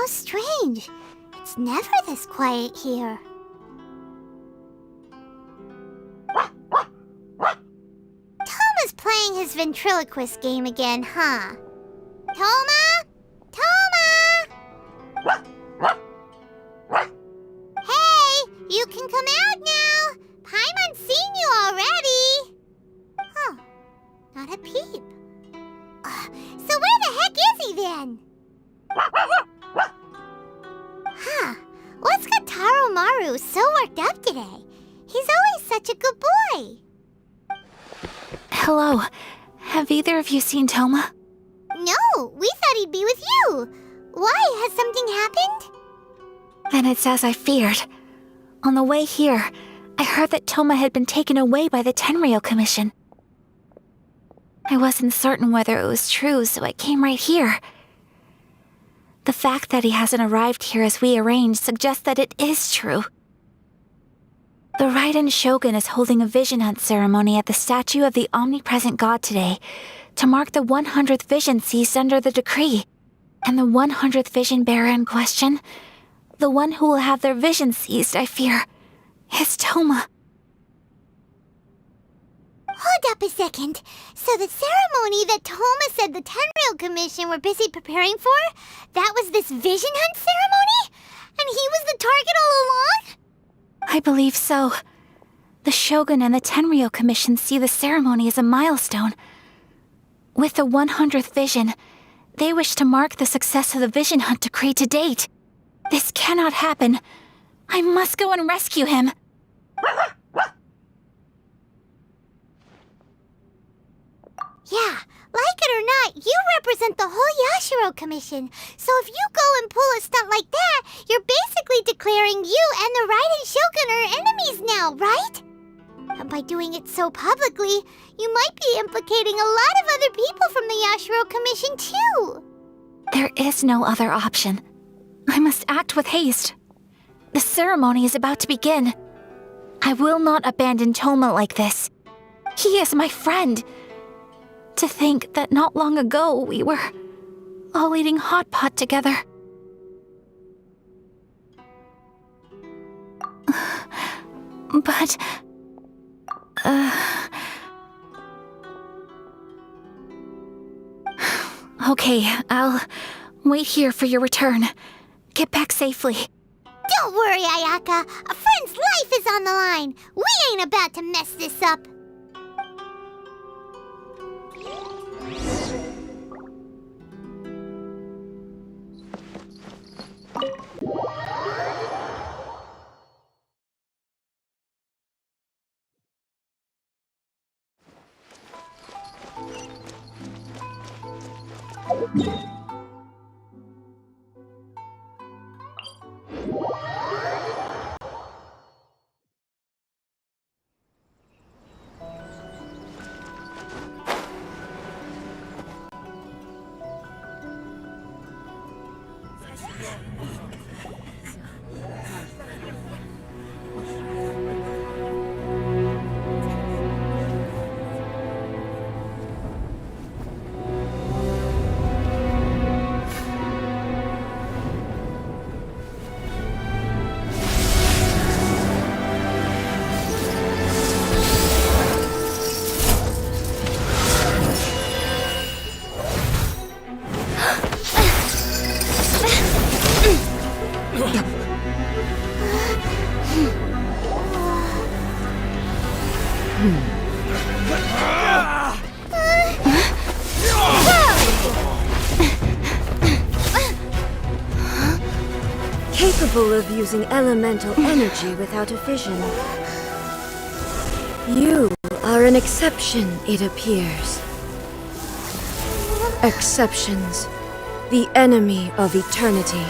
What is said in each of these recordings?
How strange. It's never this quiet here. Toma's playing his ventriloquist game again, huh? Toma? Toma! Hey, you can come out now. Paimon's seen you already. Huh, not a peep. So where the heck is he then? Huh, what's got Taro Maru so worked up today? He's always such a good boy. Hello. Have either of you seen Toma? No, we thought he'd be with you. Why? Has something happened? Then it's as I feared. On the way here, I heard that Toma had been taken away by the Tenryou Commission. I wasn't certain whether it was true, so I came right here. The fact that he hasn't arrived here as we arranged suggests that it is true. The Raiden Shogun is holding a vision hunt ceremony at the statue of the omnipresent god today to mark the 100th vision seized under the decree. And the 100th vision bearer in question, the one who will have their vision seized, I fear, is Toma. Hold up a second. So the ceremony that Toma said the Tenryou Commission were busy preparing for, that was this vision hunt ceremony? And he was the target all along? I believe so. The Shogun and the Tenryou Commission see the ceremony as a milestone. With the 100th vision, they wish to mark the success of the vision hunt decree to date. This cannot happen. I must go and rescue him. Yeah, like it or not, you represent the whole Yashiro Commission. So if you go and pull a stunt like that, you're basically declaring you and the Raiden Shogun are enemies now, right? And by doing it so publicly, you might be implicating a lot of other people from the Yashiro Commission too. There is no other option. I must act with haste. The ceremony is about to begin. I will not abandon Toma like this. He is my friend. To think that not long ago we were all eating hot pot together. But... Okay, I'll wait here for your return. Get back safely. Don't worry, Ayaka. A friend's life is on the line. We ain't about to mess this up. Capable of using elemental energy without a vision. You are an exception, it appears. Exceptions, the enemy of eternity.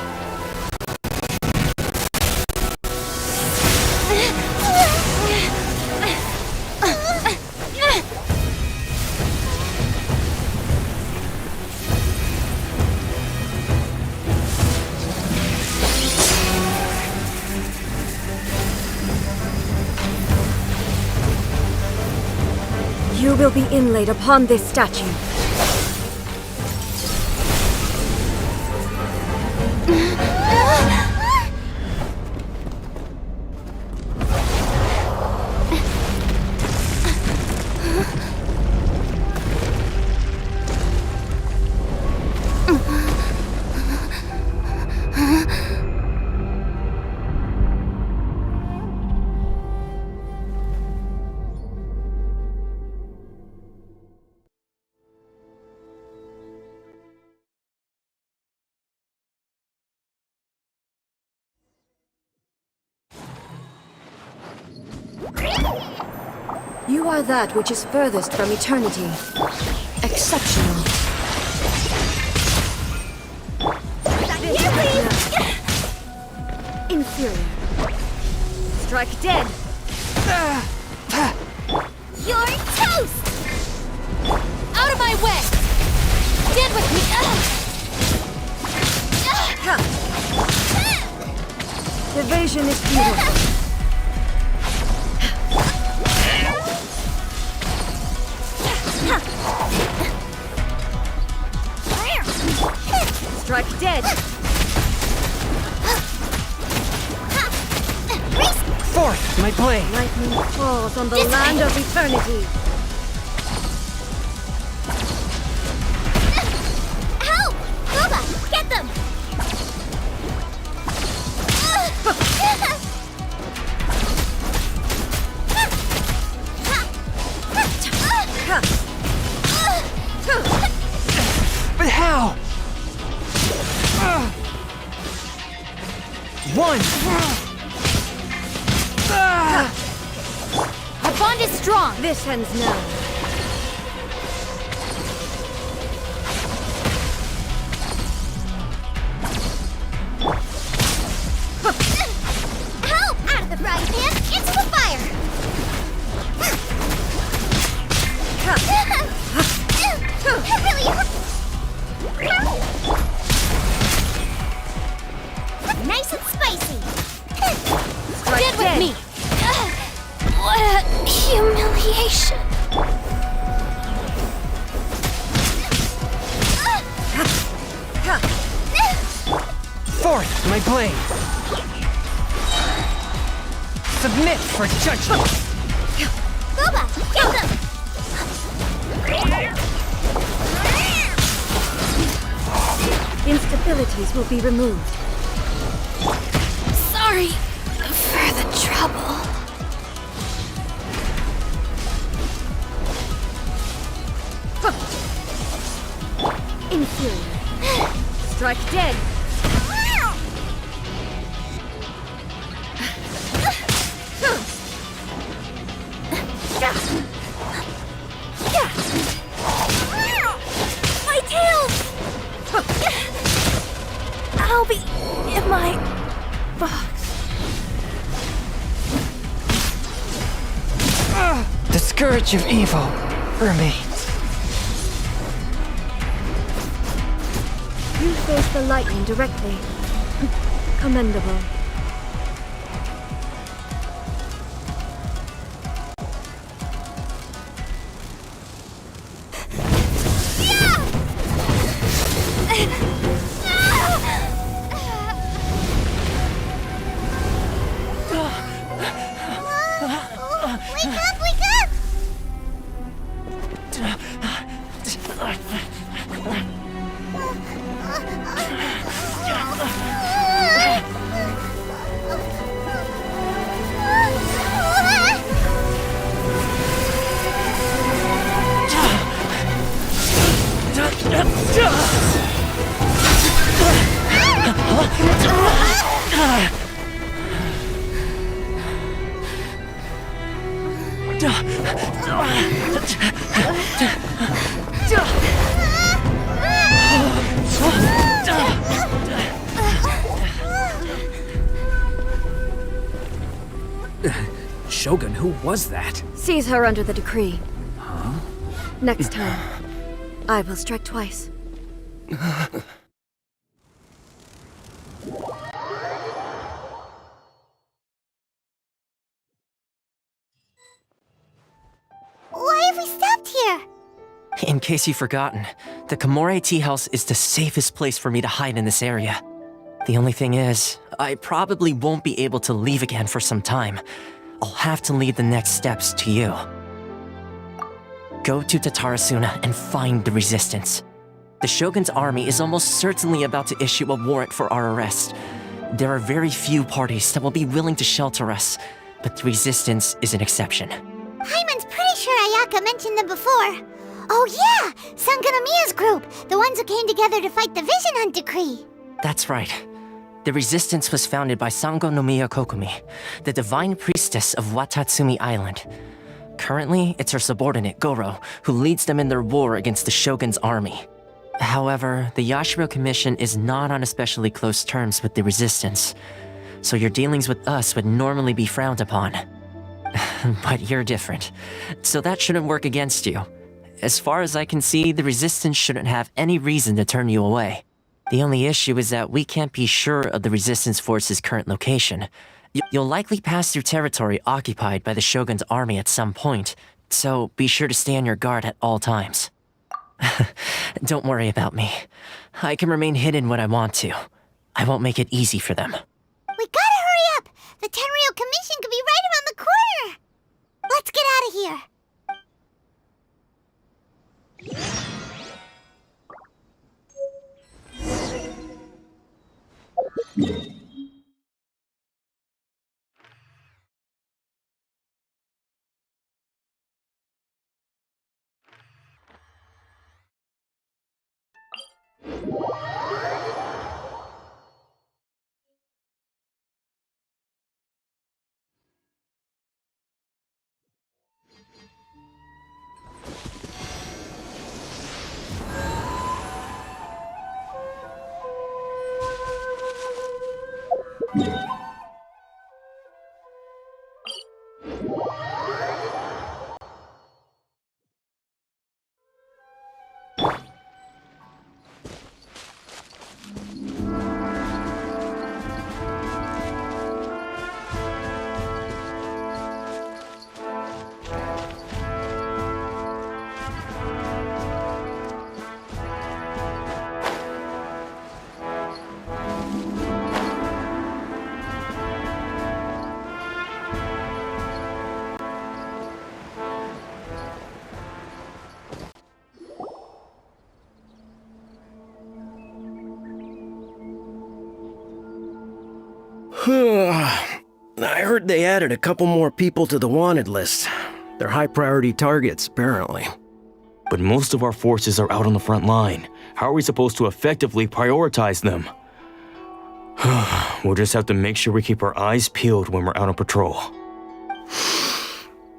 You will be inlaid upon this statue. are that which is furthest from eternity. Exceptional. Here, please! Inferior. Strike dead. You're toast! Out of my way! Stand with me! Evasion is futile. Strike dead. Forth, my blade! Lightning falls on the land of eternity. Help! Boba, get them! But how? One! Our bond is strong! This ends now. Help! Out of the frying pan, into the fire! It really hurts! Nice and spicy! Stand with me! What a humiliation! Forth, my blade! Submit for judgment! Boba, get them! Instabilities will be removed. Sorry for the trouble. Inferior. Strike dead. My tail! I'll be in my box. The scourge of evil remains. You face the lightning directly. Commendable. Wake up, wake up! Shogun, who was that? Seize her under the decree. Next time, I will strike twice. Why have we stopped here? In case you've forgotten, the Komore Tea House is the safest place for me to hide in this area. The only thing is, I probably won't be able to leave again for some time. I'll have to leave the next steps to you. Go to Tatarasuna and find the Resistance. The Shogun's army is almost certainly about to issue a warrant for our arrest. There are very few parties that will be willing to shelter us, but the Resistance is an exception. Paimon's pretty sure Ayaka mentioned them before. Oh yeah! Sangonomiya's group! The ones who came together to fight the Vision Hunt Decree! That's right. The Resistance was founded by Sangonomiya Kokumi, the divine priestess of Watatsumi Island. Currently, it's her subordinate, Goro, who leads them in their war against the Shogun's army. However, the Yashiro Commission is not on especially close terms with the Resistance, so your dealings with us would normally be frowned upon. But you're different, so that shouldn't work against you. As far as I can see, the Resistance shouldn't have any reason to turn you away. The only issue is that we can't be sure of the Resistance force's current location. You'll likely pass through territory occupied by the Shogun's army at some point, so be sure to stay on your guard at all times. Don't worry about me. I can remain hidden when I want to. I won't make it easy for them. We gotta hurry up! The Tenryou Commission could be right around the corner! Let's get out of here! I heard they added a couple more people to the wanted list. They're high priority targets, apparently. But most of our forces are out on the front line. How are we supposed to effectively prioritize them? We'll just have to make sure we keep our eyes peeled when we're out on patrol.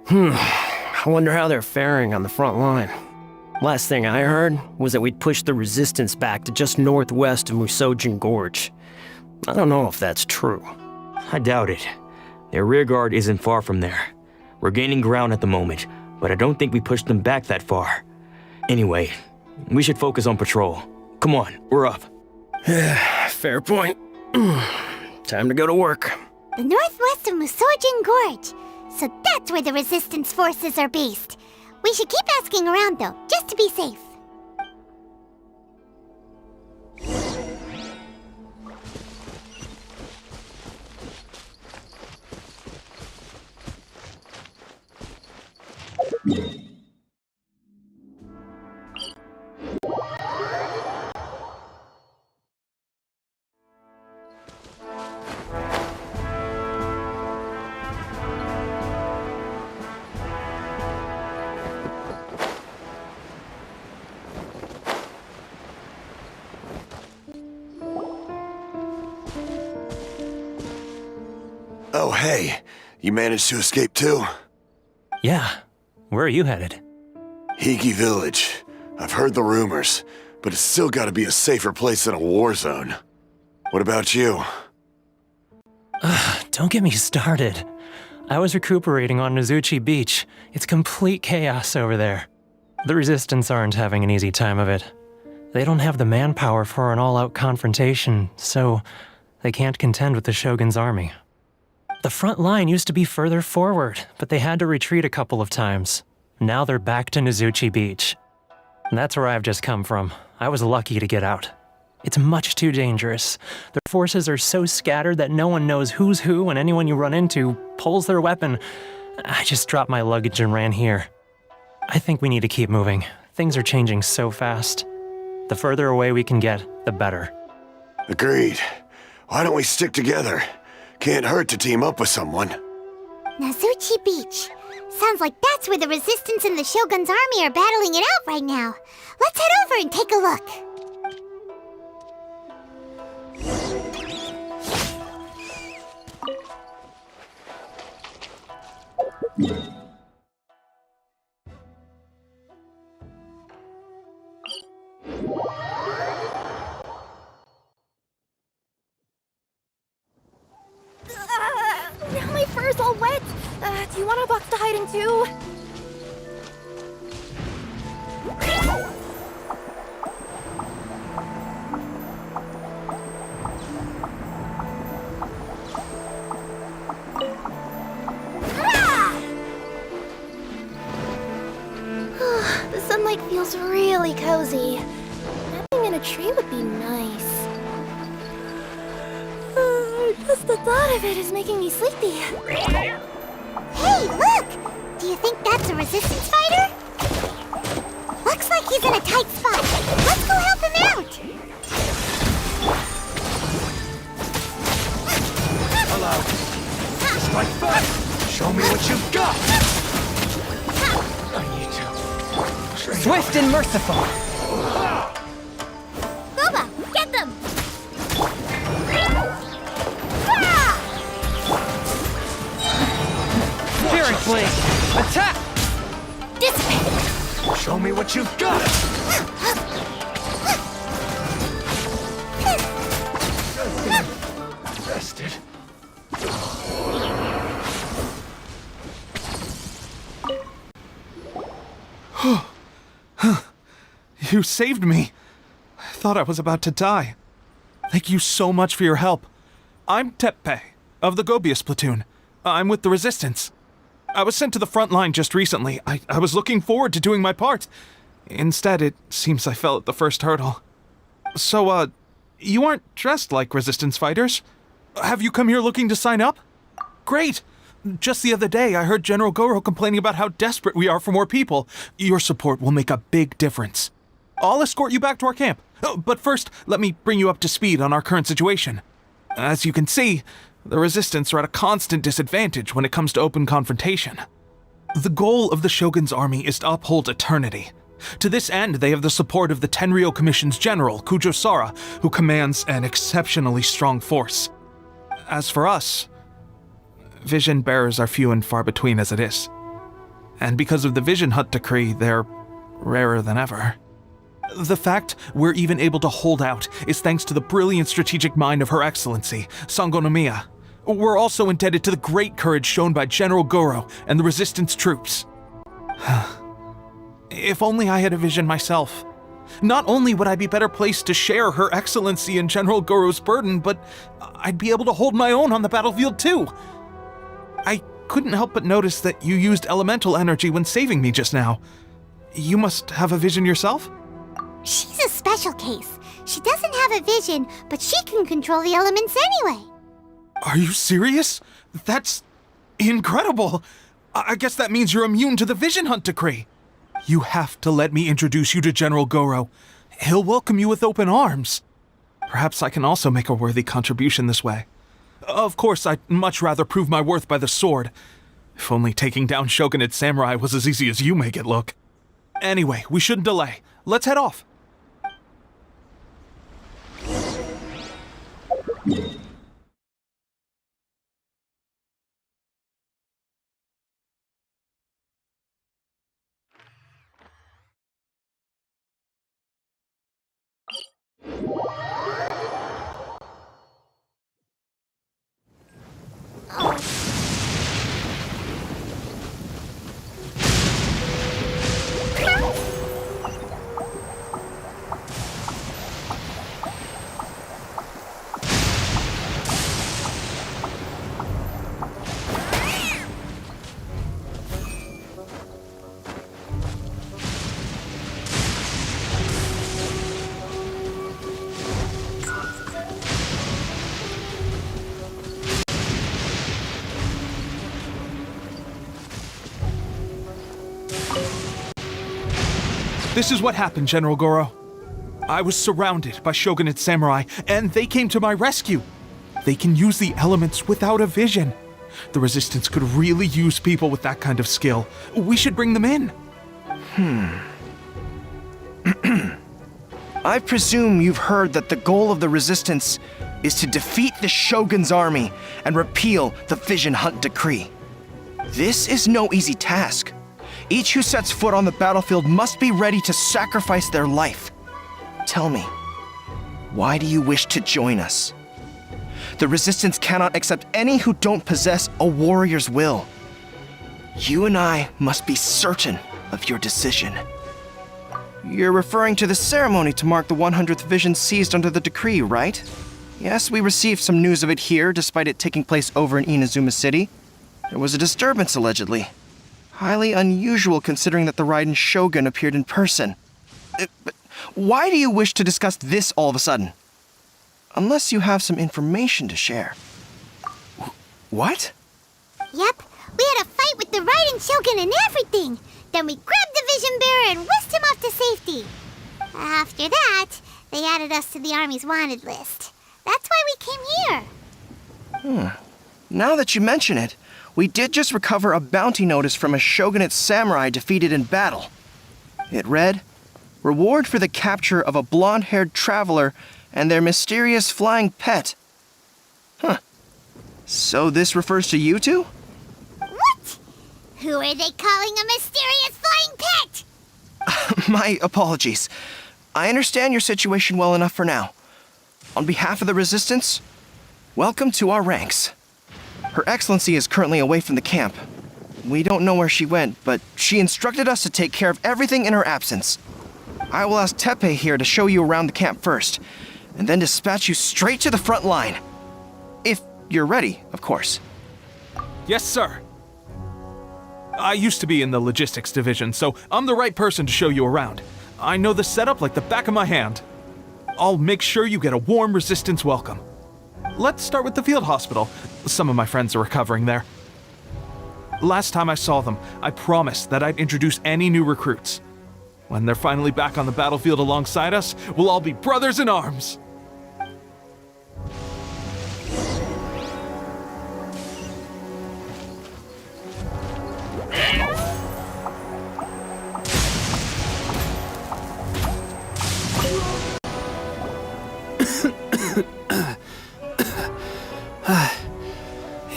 I wonder how they're faring on the front line. Last thing I heard was that we'd pushed the Resistance back to just northwest of Musojin Gorge. I don't know if that's true. I doubt it. Their rearguard isn't far from there. We're gaining ground at the moment, but I don't think we pushed them back that far. Anyway, we should focus on patrol. Come on, we're up. Fair point. Time to go to work. The northwest of Musojin Gorge. So that's where the Resistance forces are based. We should keep asking around, though, just to be safe. Oh, hey. You managed to escape too? Yeah. Where are you headed? Higi Village. I've heard the rumors, but it's still gotta be a safer place than a war zone. What about you? Don't get me started. I was recuperating on Nozuchi Beach. It's complete chaos over there. The Resistance aren't having an easy time of it. They don't have the manpower for an all-out confrontation, so they can't contend with the Shogun's army. The front line used to be further forward, but they had to retreat a couple of times. Now they're back to Nozuchi Beach. That's where I've just come from. I was lucky to get out. It's much too dangerous. Their forces are so scattered that no one knows who's who, and anyone you run into pulls their weapon. I just dropped my luggage and ran here. I think we need to keep moving. Things are changing so fast. The further away we can get, the better. Agreed. Why don't we stick together? Can't hurt to team up with someone. Nozuchi Beach. Sounds like that's where the Resistance and the Shogun's army are battling it out right now. Let's head over and take a look. Now my fur's all wet. Do you want a box to hide in too? The sunlight feels really cozy. Napping in a tree would be nice. Just the thought of it is making me sleepy. Hey, look! Do you think that's a resistance fighter? Looks like he's in a tight spot. Let's go help him out! Hello. Strike first. Show me what you've got. I need to. Swift and merciful. Boba, get them! Spirit blade. Attack. Dissipate! Show me what you've got. Rested. You saved me. I thought I was about to die. Thank you so much for your help. I'm Teppe, of the Gobius platoon. I'm with the Resistance. I was sent to the front line just recently. I was looking forward to doing my part. Instead, it seems I fell at the first hurdle. So, you aren't dressed like Resistance fighters? Have you come here looking to sign up? Great! Just the other day, I heard General Goro complaining about how desperate we are for more people. Your support will make a big difference. I'll escort you back to our camp. But first, let me bring you up to speed on our current situation. As you can see, the Resistance are at a constant disadvantage when it comes to open confrontation. The goal of the Shogun's army is to uphold eternity. To this end, they have the support of the Tenryou Commission's general, Kujosara, who commands an exceptionally strong force. As for us, vision bearers are few and far between as it is. And because of the Vision Hut decree, they're rarer than ever. The fact we're even able to hold out is thanks to the brilliant strategic mind of Her Excellency, Sango Yoimiya. We're also indebted to the great courage shown by General Goro and the Resistance troops. If only I had a vision myself. Not only would I be better placed to share Her Excellency and General Goro's burden, but I'd be able to hold my own on the battlefield too. I couldn't help but notice that you used elemental energy when saving me just now. You must have a vision yourself? She's a special case. She doesn't have a vision, but she can control the elements anyway. Are you serious? That's incredible. I guess that means you're immune to the Vision Hunt decree. You have to let me introduce you to General Goro. He'll welcome you with open arms. Perhaps I can also make a worthy contribution this way. Of course, I'd much rather prove my worth by the sword. If only taking down Shogunate samurai was as easy as you make it look. Anyway, we shouldn't delay. Let's head off. This is what happened, General Goro. I was surrounded by Shogunate samurai, and they came to my rescue. They can use the elements without a vision. The Resistance could really use people with that kind of skill. We should bring them in. I presume you've heard that the goal of the Resistance is to defeat the Shogun's army and repeal the Vision Hunt decree. This is no easy task. Each who sets foot on the battlefield must be ready to sacrifice their life. Tell me, why do you wish to join us? The Resistance cannot accept any who don't possess a warrior's will. You and I must be certain of your decision. You're referring to the ceremony to mark the 100th vision seized under the decree, right? Yes, we received some news of it here, despite it taking place over in Inazuma City. There was a disturbance, allegedly. Highly unusual considering that the Raiden Shogun appeared in person. But why do you wish to discuss this all of a sudden? Unless you have some information to share. What? Yep, we had a fight with the Raiden Shogun and everything. Then we grabbed the Vision Bearer and whisked him off to safety. After that, they added us to the Army's wanted list. That's why we came here. Now that you mention it, we did just recover a bounty notice from a shogunate samurai defeated in battle. It read, "Reward for the capture of a blonde-haired traveler and their mysterious flying pet." So this refers to you two? What? Who are they calling a mysterious flying pet? My apologies. I understand your situation well enough for now. On behalf of the Resistance, welcome to our ranks. Her Excellency is currently away from the camp. We don't know where she went, but she instructed us to take care of everything in her absence. I will ask Teppei here to show you around the camp first, and then dispatch you straight to the front line. If you're ready, of course. Yes, sir. I used to be in the logistics division, so I'm the right person to show you around. I know the setup like the back of my hand. I'll make sure you get a warm Resistance welcome. Let's start with the field hospital. Some of my friends are recovering there. Last time I saw them, I promised that I'd introduce any new recruits. When they're finally back on the battlefield alongside us, we'll all be brothers in arms.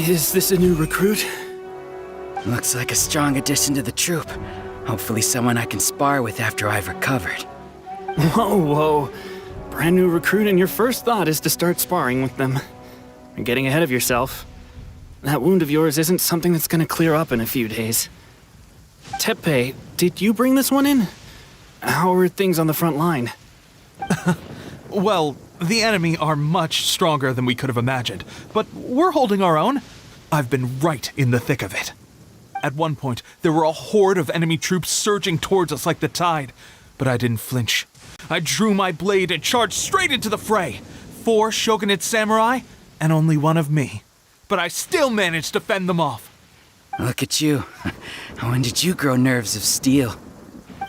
Is this a new recruit? Looks like a strong addition to the troop. Hopefully someone I can spar with after I've recovered. Whoa. Brand new recruit and your first thought is to start sparring with them. You're getting ahead of yourself. That wound of yours isn't something that's gonna clear up in a few days. Teppei, did you bring this one in? How are things on the front line? Well, the enemy are much stronger than we could have imagined, but we're holding our own. I've been right in the thick of it. At one point, there were a horde of enemy troops surging towards us like the tide, but I didn't flinch. I drew my blade and charged straight into the fray. 4 shogunate samurai, and only one of me. But I still managed to fend them off. Look at you. When did you grow nerves of steel?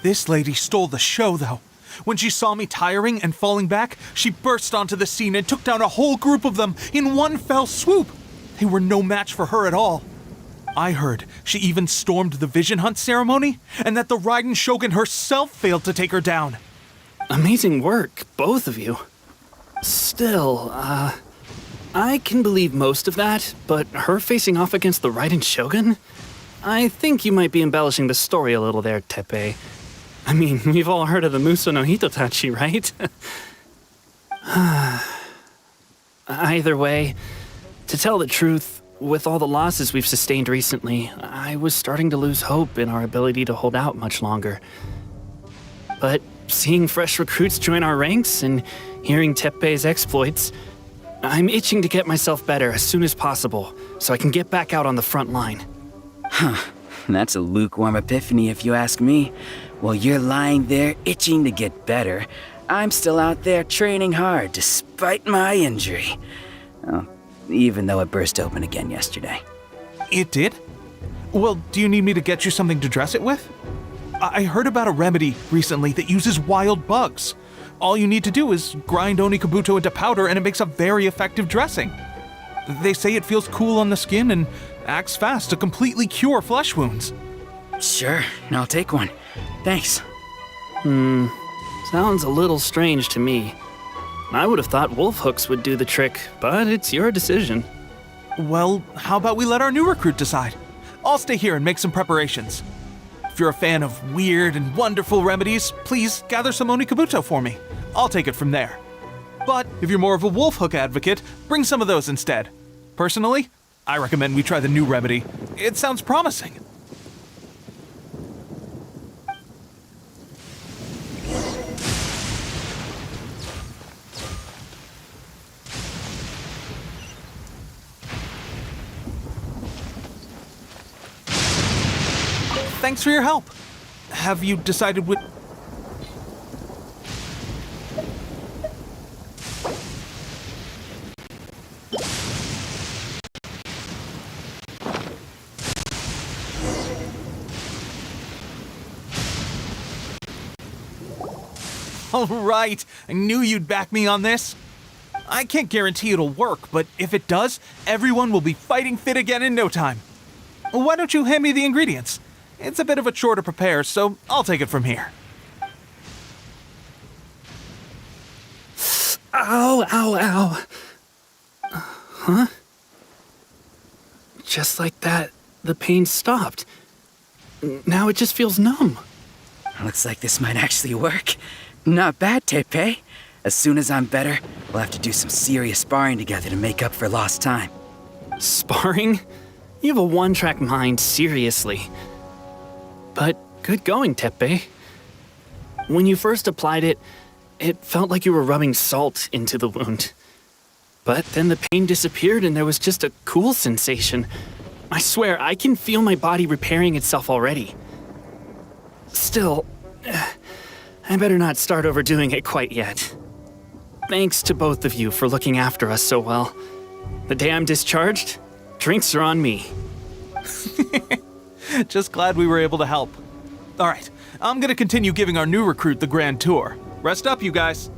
This lady stole the show, though. When she saw me tiring and falling back, she burst onto the scene and took down a whole group of them in one fell swoop. They were no match for her at all. I heard she even stormed the Vision Hunt ceremony, and that the Raiden Shogun herself failed to take her down. Amazing work, both of you. Still, I can believe most of that, but her facing off against the Raiden Shogun? I think you might be embellishing the story a little there, Teppei. I mean, we've all heard of the Muso no Hitotachi, right? Either way, to tell the truth, with all the losses we've sustained recently, I was starting to lose hope in our ability to hold out much longer. But seeing fresh recruits join our ranks and hearing Teppei's exploits, I'm itching to get myself better as soon as possible so I can get back out on the front line. That's a lukewarm epiphany if you ask me. While you're lying there itching to get better, I'm still out there training hard despite my injury. Oh, even though it burst open again yesterday. It did? Well, do you need me to get you something to dress it with? I heard about a remedy recently that uses wild bugs. All you need to do is grind Onikabuto into powder and it makes a very effective dressing. They say it feels cool on the skin and acts fast to completely cure flesh wounds. Sure, I'll take one. Thanks. Sounds a little strange to me. I would have thought wolf hooks would do the trick, but it's your decision. Well, how about we let our new recruit decide? I'll stay here and make some preparations. If you're a fan of weird and wonderful remedies, please gather some Onikabuto for me. I'll take it from there. But if you're more of a wolf hook advocate, bring some of those instead. Personally, I recommend we try the new remedy. It sounds promising. Thanks for your help. Have you decided what... All right, I knew you'd back me on this. I can't guarantee it'll work, but if it does, everyone will be fighting fit again in no time. Why don't you hand me the ingredients? It's a bit of a chore to prepare, so I'll take it from here. Ow, ow, ow. Huh? Just like that, the pain stopped. Now it just feels numb. Looks like this might actually work. Not bad, Tepe. As soon as I'm better, we'll have to do some serious sparring together to make up for lost time. Sparring? You have a one-track mind, seriously. But good going, Tepe. When you first applied it, it felt like you were rubbing salt into the wound. But then the pain disappeared and there was just a cool sensation. I swear, I can feel my body repairing itself already. Still, I better not start overdoing it quite yet. Thanks to both of you for looking after us so well. The day I'm discharged, drinks are on me. Just glad we were able to help. All right, I'm gonna continue giving our new recruit the grand tour. Rest up, you guys.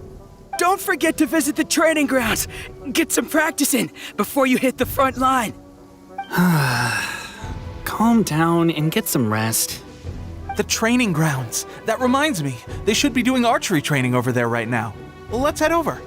Don't forget to visit the training grounds. Get some practice in before you hit the front line. Calm down and get some rest. The training grounds. That reminds me, they should be doing archery training over there right now. Let's head over.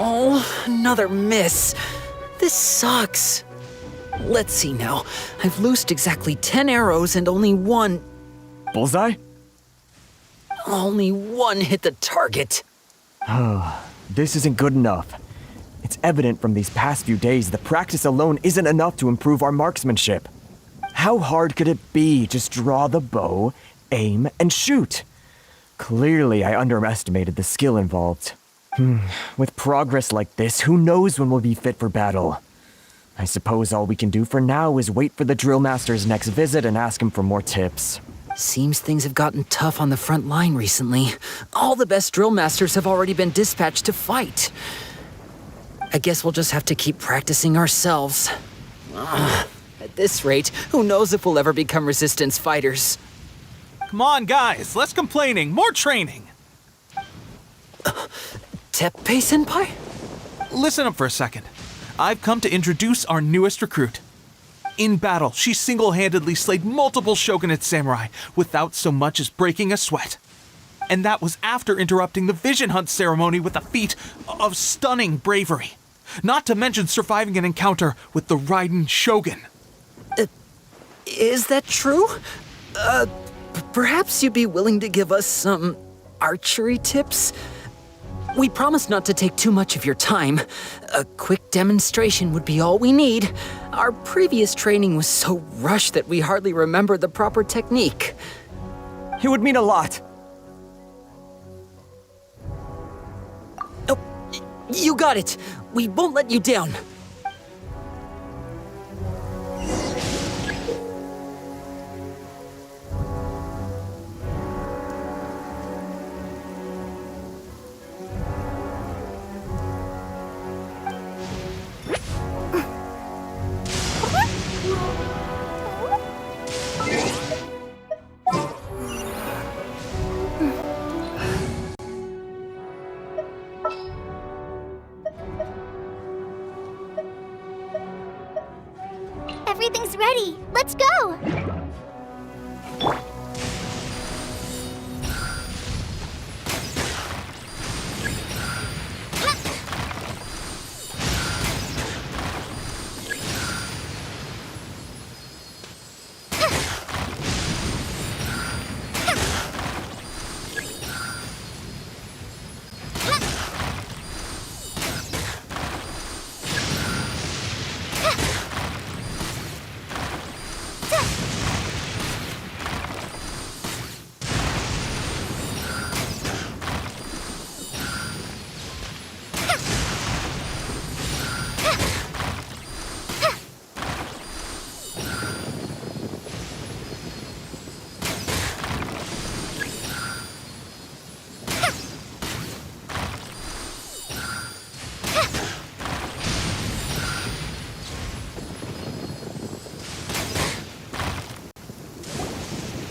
Oh, another miss. This sucks. Let's see now. I've loosed exactly 10 arrows and only one... Bullseye? Only one hit the target. Oh, this isn't good enough. It's evident from these past few days that practice alone isn't enough to improve our marksmanship. How hard could it be? Just draw the bow, aim, and shoot. Clearly, I underestimated the skill involved. With progress like this, who knows when we'll be fit for battle? I suppose all we can do for now is wait for the drill master's next visit and ask him for more tips. Seems things have gotten tough on the front line recently. All the best drill masters have already been dispatched to fight. I guess we'll just have to keep practicing ourselves. At this rate, who knows if we'll ever become resistance fighters. Come on, guys, less complaining, more training. Teppei-senpai? Listen up for a second. I've come to introduce our newest recruit. In battle, she single-handedly slayed multiple shogunate samurai without so much as breaking a sweat. And that was after interrupting the vision hunt ceremony with a feat of stunning bravery. Not to mention surviving an encounter with the Raiden Shogun. Is that true? Perhaps you'd be willing to give us some archery tips? We promise not to take too much of your time. A quick demonstration would be all we need. Our previous training was so rushed that we hardly remember the proper technique. It would mean a lot. Oh, you got it. We won't let you down. everything's ready. Let's go!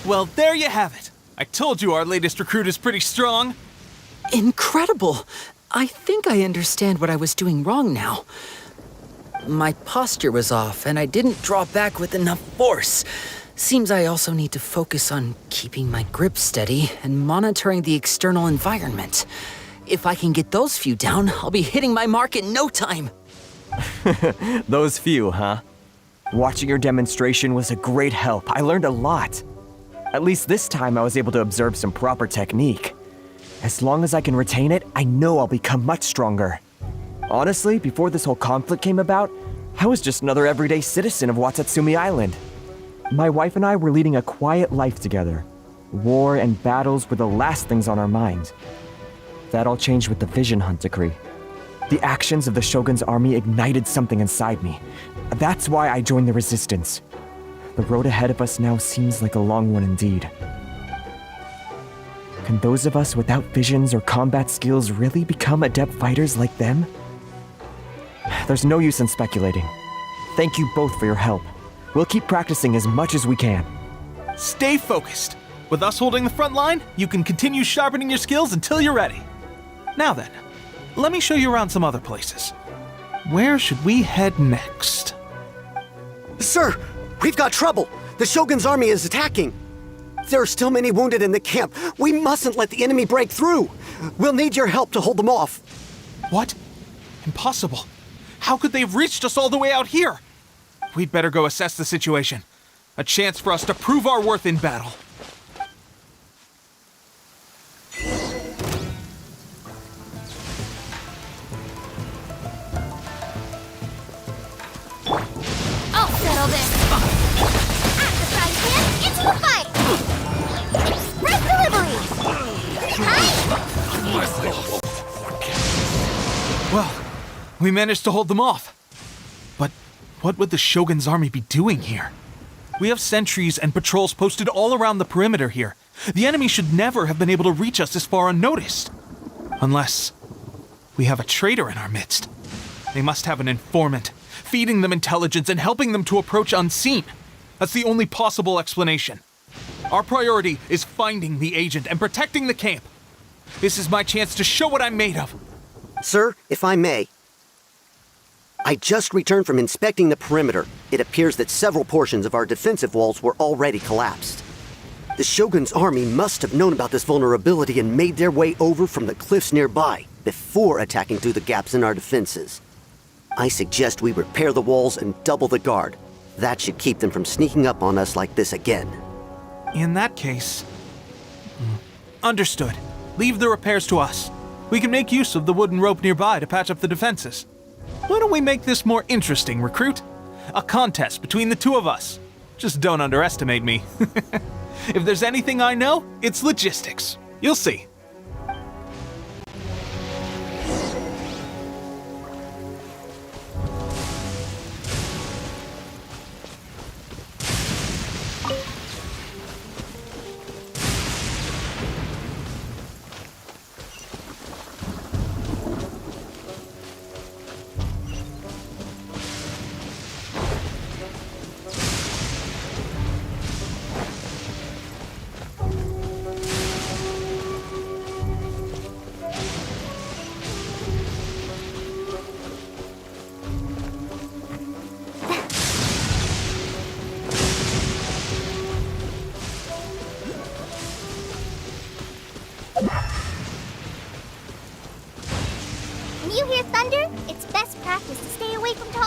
Well, there you have it. I told you our latest recruit is pretty strong. Incredible! I think I understand what I was doing wrong now. My posture was off, and I didn't draw back with enough force. Seems I also need to focus on keeping my grip steady and monitoring the external environment. If I can get those few down, I'll be hitting my mark in no time. Those few, huh? Watching your demonstration was a great help. I learned a lot. At least this time I was able to observe some proper technique. As long as I can retain it, I know I'll become much stronger. Honestly, before this whole conflict came about, I was just another everyday citizen of Watatsumi Island. My wife and I were leading a quiet life together. War and battles were the last things on our mind. That all changed with the Vision Hunt decree. The actions of the Shogun's army ignited something inside me. That's why I joined the Resistance. The road ahead of us now seems like a long one indeed. Can those of us without visions or combat skills really become adept fighters like them? There's no use in speculating. Thank you both for your help. We'll keep practicing as much as we can. Stay focused. With us holding the front line, you can continue sharpening your skills until you're ready. Now then, let me show you around some other places. Where should we head next? Sir, we've got trouble. The Shogun's army is attacking. There are still many wounded in the camp. We mustn't let the enemy break through. We'll need your help to hold them off. What? Impossible. How could they have reached us all the way out here? We'd better go assess the situation. A chance for us to prove our worth in battle. I'll settle this. At the frying pan, into the fight. Express delivery. Well, we managed to hold them off. But what would the Shogun's army be doing here? We have sentries and patrols posted all around the perimeter here. The enemy should never have been able to reach us this far unnoticed. Unless we have a traitor in our midst. They must have an informant, feeding them intelligence and helping them to approach unseen. That's the only possible explanation. Our priority is finding the agent and protecting the camp. This is my chance to show what I'm made of. Sir, if I may. I just returned from inspecting the perimeter. It appears that several portions of our defensive walls were already collapsed. The Shogun's army must have known about this vulnerability and made their way over from the cliffs nearby before attacking through the gaps in our defenses. I suggest we repair the walls and double the guard. That should keep them from sneaking up on us like this again. In that case... Understood. Leave the repairs to us. We can make use of the wooden rope nearby to patch up the defenses. Why don't we make this more interesting, recruit? A contest between the two of us. Just don't underestimate me. If there's anything I know, it's logistics. You'll see.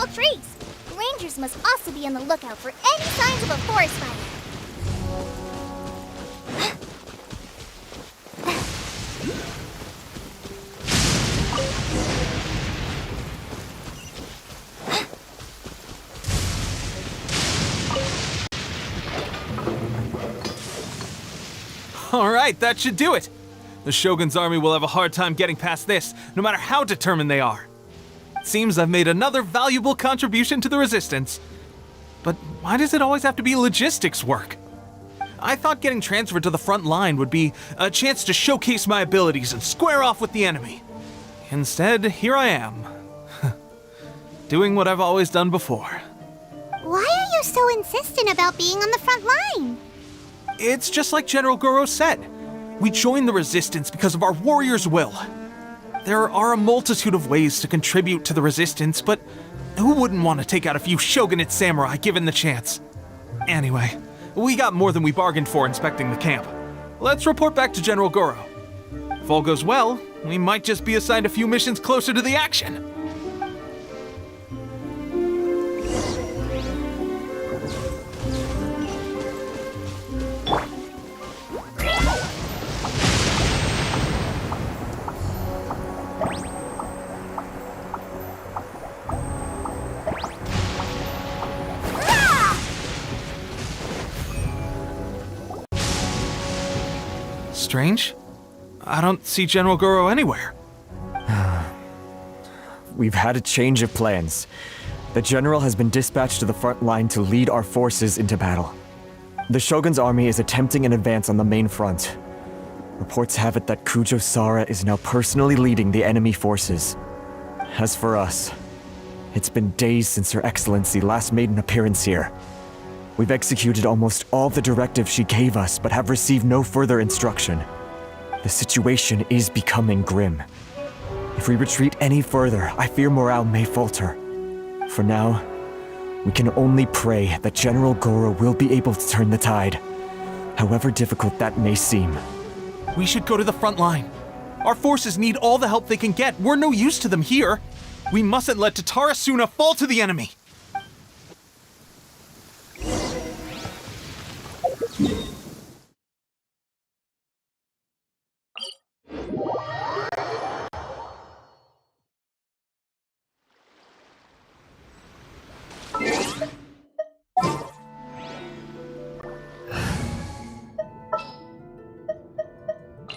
tall trees. Rangers must also be on the lookout for any signs of a forest fire. Alright, that should do it. The Shogun's army will have a hard time getting past this, no matter how determined they are. It seems I've made another valuable contribution to the Resistance. But why does it always have to be logistics work? I thought getting transferred to the front line would be a chance to showcase my abilities and square off with the enemy. Instead, here I am. Doing what I've always done before. Why are you so insistent about being on the front line? It's just like General Goro said. We joined the Resistance because of our warrior's will. There are a multitude of ways to contribute to the Resistance, but who wouldn't want to take out a few shogunate samurai given the chance? Anyway, we got more than we bargained for inspecting the camp. Let's report back to General Goro. If all goes well, we might just be assigned a few missions closer to the action. Strange. I don't see General Goro anywhere. We've had a change of plans. The general has been dispatched to the front line to lead our forces into battle. The Shogun's army is attempting an advance on the main front. Reports have it that Kujo Sara is now personally leading the enemy forces. As for us, it's been days since Her Excellency last made an appearance here. We've executed almost all the directives she gave us, but have received no further instruction. The situation is becoming grim. If we retreat any further, I fear morale may falter. For now, we can only pray that General Goro will be able to turn the tide, however difficult that may seem. We should go to the front line. Our forces need all the help they can get. We're no use to them here. We mustn't let Tatarasuna fall to the enemy.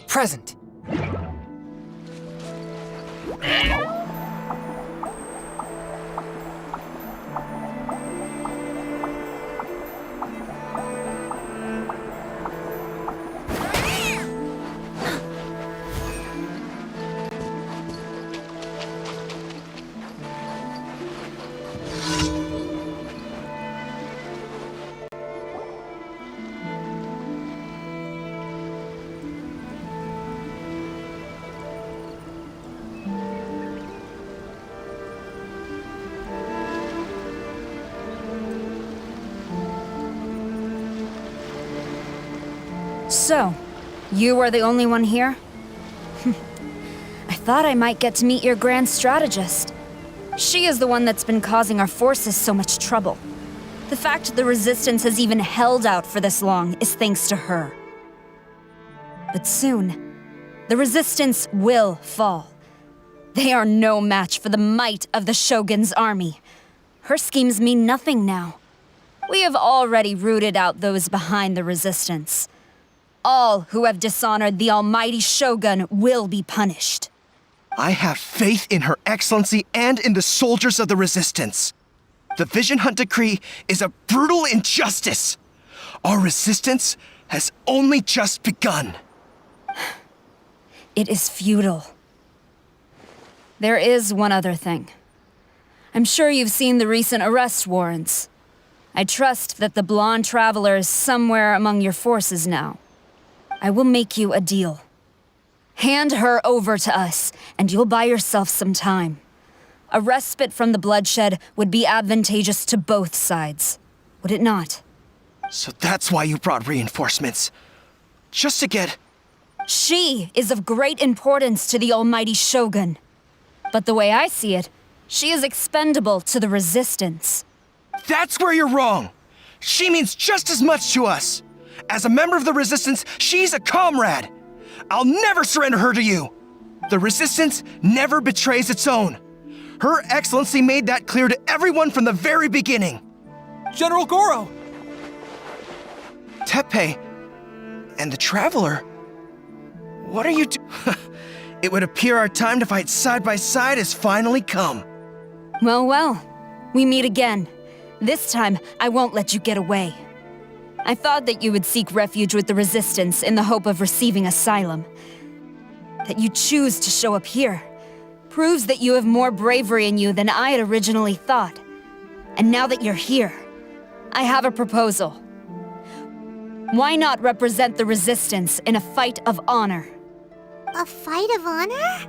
Present. So, you are the only one here? I thought I might get to meet your grand strategist. She is the one that's been causing our forces so much trouble. The fact the Resistance has even held out for this long is thanks to her. But soon, the Resistance will fall. They are no match for the might of the Shogun's army. Her schemes mean nothing now. We have already rooted out those behind the Resistance. All who have dishonored the almighty Shogun will be punished. I have faith in Her Excellency and in the soldiers of the Resistance. The Vision Hunt Decree is a brutal injustice. Our resistance has only just begun. It is futile. There is one other thing. I'm sure you've seen the recent arrest warrants. I trust that the blonde traveler is somewhere among your forces now. I will make you a deal. Hand her over to us, and you'll buy yourself some time. A respite from the bloodshed would be advantageous to both sides, would it not? So that's why you brought reinforcements. Just to get... She is of great importance to the almighty Shogun. But the way I see it, She is expendable to the Resistance. That's where you're wrong. She means just as much to us. As a member of the Resistance, she's a comrade. I'll never surrender her to you. The Resistance never betrays its own. Her Excellency made that clear to everyone from the very beginning. General Goro! Tepe and the Traveler? What are you doing? It would appear our time to fight side by side has finally come. Well, well. We meet again. This time, I won't let you get away. I thought that you would seek refuge with the Resistance in the hope of receiving asylum. That you choose to show up here proves that you have more bravery in you than I had originally thought. And now that you're here, I have a proposal. Why not represent the Resistance in a fight of honor? A fight of honor?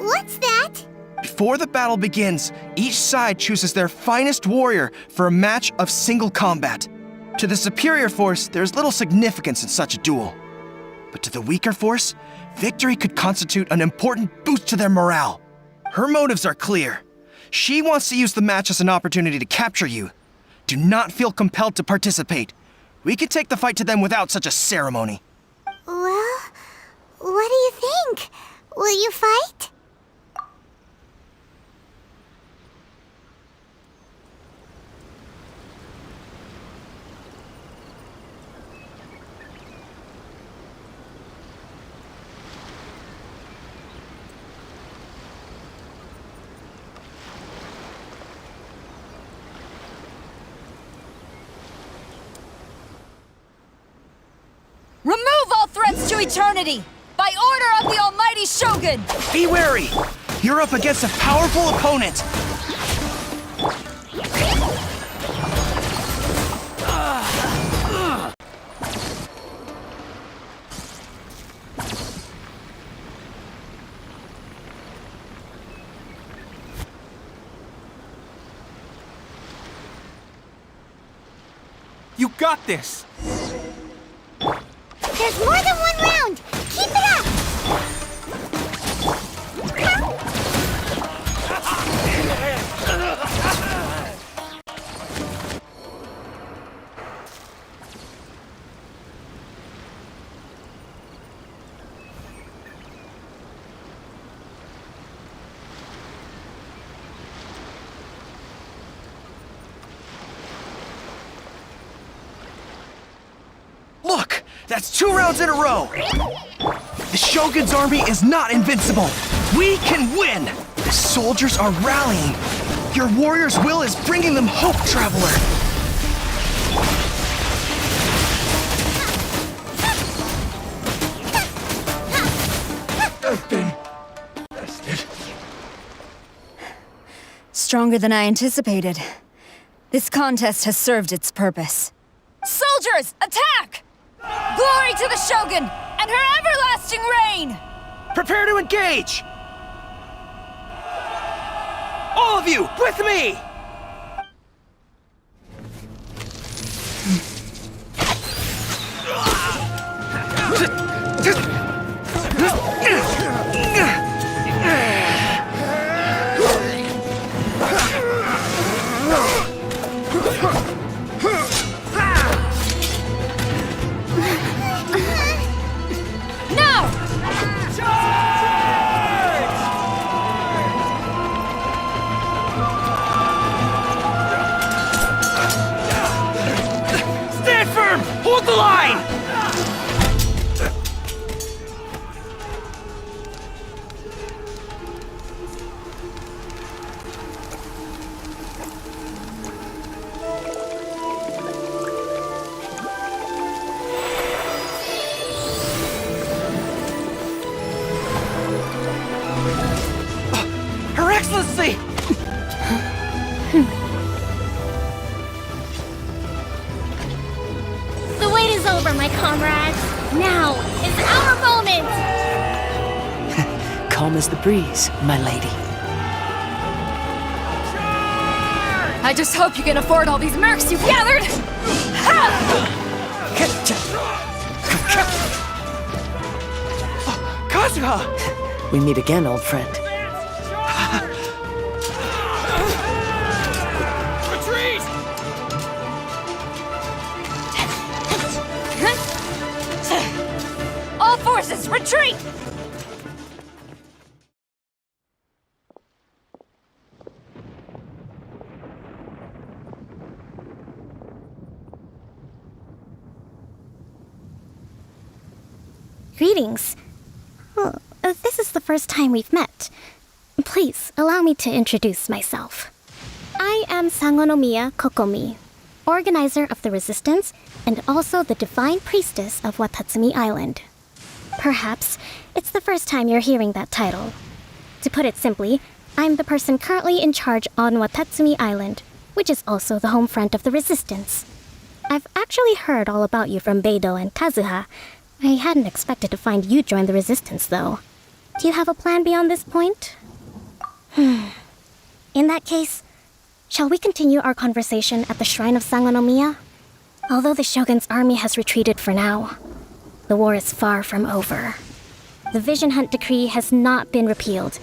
What's that? Before the battle begins, each side chooses their finest warrior for a match of single combat. To the superior force, there's little significance in such a duel. But to the weaker force, victory could constitute an important boost to their morale. Her motives are clear. She wants to use the match as an opportunity to capture you. Do not feel compelled to participate. We could take the fight to them without such a ceremony. Well, what do you think? Will you fight? Remove all threats to eternity! By order of the Almighty Shogun! Be wary! You're up against a powerful opponent! You got this! There's more than one round! Keep it up! Look! That's 2 rounds in a row! The Shogun's army is not invincible! We can win! The soldiers are rallying! Your warrior's will is bringing them hope, Traveler! I've been tested. Stronger than I anticipated. This contest has served its purpose. Soldiers, attack! Glory to the Shogun and her everlasting reign! Prepare to engage! All of you, with me! Hold the line! Her Excellency! The wait is over, my comrades. Now is our moment! Calm as the breeze, my lady. I just hope you can afford all these mercs you've gathered! Kazuha! We meet again, old friend. Let's retreat! Greetings. Well, this is the first time we've met. Please, allow me to introduce myself. I am Sangonomiya Kokomi, organizer of the Resistance and also the Divine Priestess of Watatsumi Island. Perhaps it's the first time you're hearing that title. To put it simply, I'm the person currently in charge on Watatsumi Island, which is also the home front of the Resistance. I've actually heard all about you from Beidou and Kazuha. I hadn't expected to find you join the Resistance, though. Do you have a plan beyond this point? In that case, shall we continue our conversation at the Shrine of Sangonomiya? Although the Shogun's army has retreated for now, the war is far from over. The Vision Hunt Decree has not been repealed,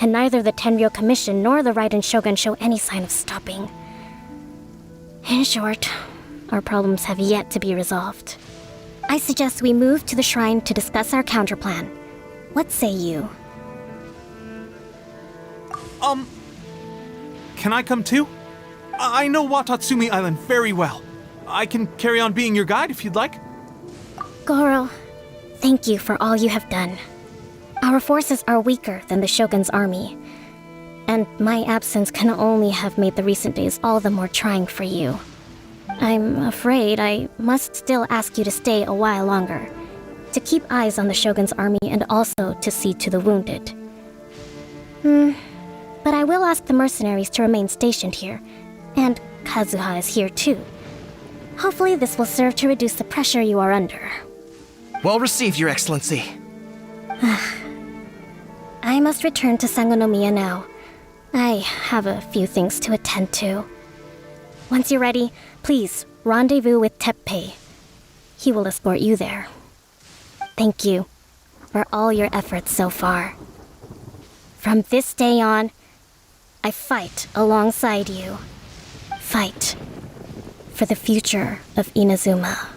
and neither the Tenryou Commission nor the Raiden Shogun show any sign of stopping. In short, our problems have yet to be resolved. I suggest we move to the shrine to discuss our counterplan. What say you? Can I come too? I know Watatsumi Island very well. I can carry on being your guide if you'd like. Goro, thank you for all you have done. Our forces are weaker than the Shogun's army, and my absence can only have made the recent days all the more trying for you. I'm afraid I must still ask you to stay a while longer, to keep eyes on the Shogun's army and also to see to the wounded. But I will ask the mercenaries to remain stationed here, and Kazuha is here too. Hopefully this will serve to reduce the pressure you are under. Well received, Your Excellency. I must return to Sangonomiya now. I have a few things to attend to. Once you're ready, please rendezvous with Teppei. He will escort you there. Thank you for all your efforts so far. From this day on, I fight alongside you. Fight for the future of Inazuma.